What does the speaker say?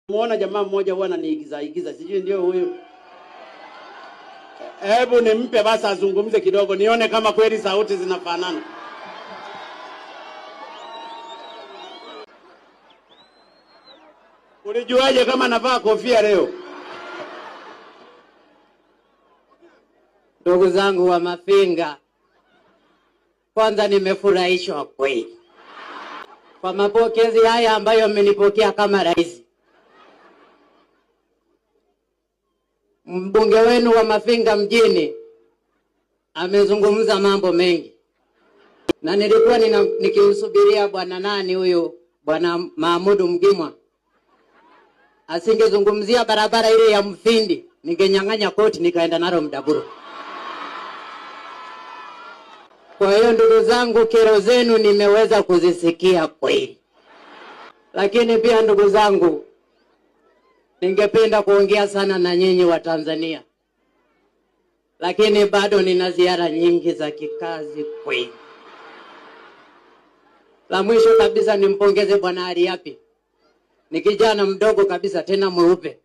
Muona jamaa mmoja huwa ananiigiza, sijui ndio huyu. Hebu nimpe basi azungumze kidogo nione kama kweli sauti zinafanana. Ulijuaje kama navaa kofia leo? Ndugu zangu wa Mafinga, kwanza nimefurahishwa kweli kwa mapokezi haya ambayo mmenipokea kama rais. Mbunge wenu wa Mafinga mjini amezungumza mambo mengi, na nilikuwa nikimsubiria bwana nani huyo, bwana Mahmudu Mgimwa asingezungumzia barabara ile ya Mfindi, ningenyang'anya koti nikaenda nalo Mdaburu. Kwa hiyo ndugu zangu, kero zenu nimeweza kuzisikia kweli. Lakini pia ndugu zangu, ningependa kuongea sana na nyinyi wa Tanzania, lakini bado nina ziara nyingi za kikazi kweli. La mwisho kabisa nimpongeze bwana Ariapi. Ni kijana mdogo kabisa tena mweupe.